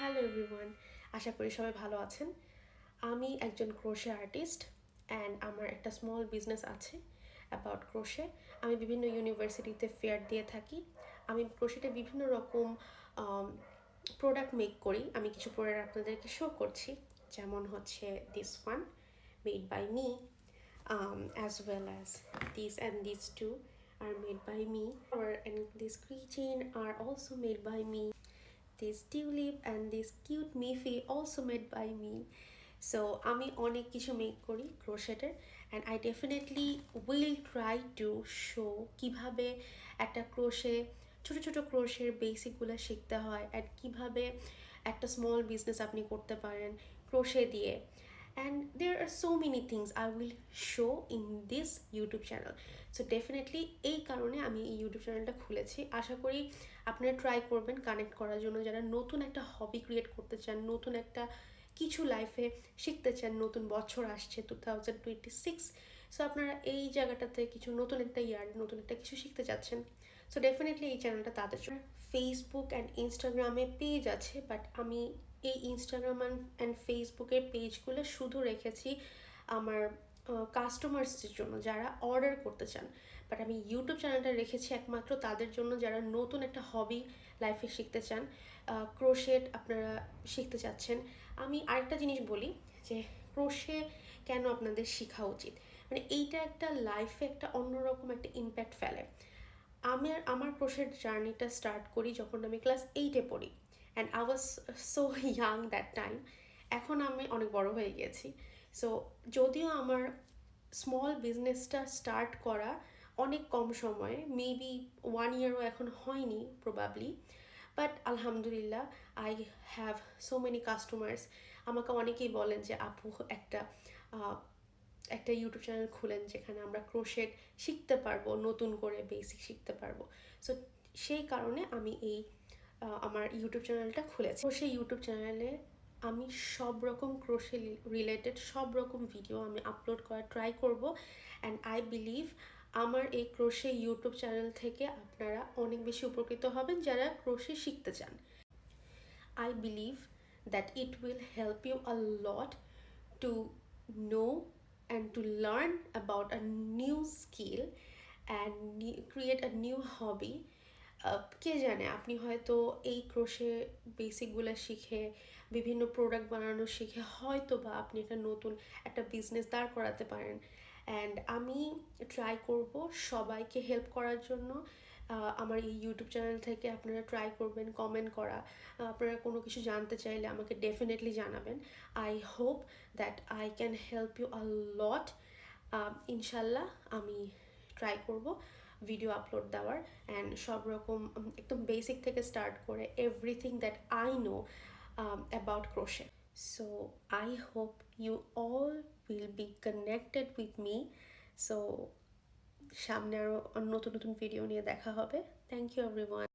Hello everyone, আশা করি সবাই ভালো আছেন। আমি একজন ক্রোশে আর্টিস্ট অ্যান্ড আমার একটা স্মল বিজনেস আছে অ্যাবাউট ক্রোশে। আমি বিভিন্ন ইউনিভার্সিটিতে ফেয়ার দিয়ে থাকি। আমি ক্রোশেতে বিভিন্ন রকম প্রোডাক্ট মেক করি। আমি কিছু প্রোডাক্ট আপনাদেরকে শো করছি, যেমন হচ্ছে this one made by me, as well as these and these two are made by me, and this keychain are also made by me. This tulip and this cute miffy also made by me. So আমি অনেক কিছু make করি ক্রোশেটের, and I definitely will try to show কীভাবে একটা crochet ছোটো ছোটো ক্রোশের বেসিকগুলো শিখতে হয় অ্যান্ড কীভাবে একটা স্মল বিজনেস আপনি করতে পারেন ক্রোশে দিয়ে। And there are so many things I will show in this YouTube channel. So definitely এই কারণে আমি এই ইউটিউব চ্যানেলটা খুলেছি। আশা করি আপনারা ট্রাই করবেন কানেক্ট করার জন্য, যারা নতুন একটা হবি ক্রিয়েট করতে চান, নতুন একটা কিছু লাইফে শিখতে চান। নতুন বছর আসছে 2026, সো আপনারা এই জায়গাটাতে কিছু নতুন একটা নতুন একটা কিছু শিখতে চাচ্ছেন। সো ডেফিনেটলি এই চ্যানেলটা তাদের জন্য। ফেসবুক অ্যান্ড ইনস্টাগ্রামে পেজ আছে, বাট আমি এই ইনস্টাগ্রাম অ্যান্ড ফেসবুকের পেজগুলো শুধু রেখেছি আমার কাস্টমার্সদের জন্য, যারা অর্ডার করতে চান। বাট আমি ইউটিউব চ্যানেলটা রেখেছি একমাত্র তাদের জন্য, যারা নতুন একটা হবি লাইফে শিখতে চান, ক্রোশেট আপনারা শিখতে চাচ্ছেন। আমি আরেকটা জিনিস বলি যে ক্রোশে কেন আপনাদের শেখা উচিত, মানে এইটা একটা লাইফে একটা অন্যরকম একটা ইম্প্যাক্ট ফেলে। আমার ক্রোশেট জার্নিটা স্টার্ট করি যখন আমি ক্লাস 8-এ পড়ি, and I was so young that time. এখন আমি অনেক বড় হয়ে গিয়েছি। সো যদিও আমার স্মল বিজনেসটা স্টার্ট করা অনেক কম সময়ে, মেবি 1 ইয়ারও এখন হয়নি প্রবাবলি, বাট আলহামদুলিল্লাহ I have so many customers. আমাকে অনেকেই বলেন যে আপু একটা ইউটিউব চ্যানেল খুলেন যেখানে আমরা ক্রোশেট শিখতে পারবো, নতুন করে বেসিক শিখতে পারবো। সো সেই কারণে আমি এই আমার ইউটিউব চ্যানেলটা খুলেছি। সেই ইউটিউব চ্যানেলে আমি সব রকম ক্রোশে রিলেটেড সব রকম ভিডিও আমি আপলোড করার ট্রাই করব, অ্যান্ড আই বিলিভ আমার এই ক্রোশে ইউটিউব চ্যানেল থেকে আপনারা অনেক বেশি উপকৃত হবেন যারা ক্রোশে শিখতে চান। I believe that it will help you a lot to know and to learn about a new skill and create a new hobby. কে জানে, আপনি হয়তো এই ক্রোশে বেসিকগুলো শিখে বিভিন্ন প্রোডাক্ট বানানো শিখে হয়তো বা আপনি একটা নতুন একটা বিজনেস দাঁড় করাতে পারেন। অ্যান্ড আমি ট্রাই করব সবাইকে হেল্প করার জন্য। আমার এই ইউটিউব চ্যানেল থেকে আপনারা ট্রাই করবেন কমেন্ট করা। আপনারা কোনো কিছু জানতে চাইলে আমাকে ডেফিনেটলি জানাবেন। I hope that I can help you a lot. ইনশাল্লাহ আমি ট্রাই করব ভিডিও আপলোড দেওয়ার, অ্যান্ড সব রকম একদম বেসিক থেকে স্টার্ট করে everything that I know about crochet. So I hope you all will be connected with me. So সামনে আরও নতুন নতুন ভিডিও নিয়ে দেখা হবে। Thank you everyone.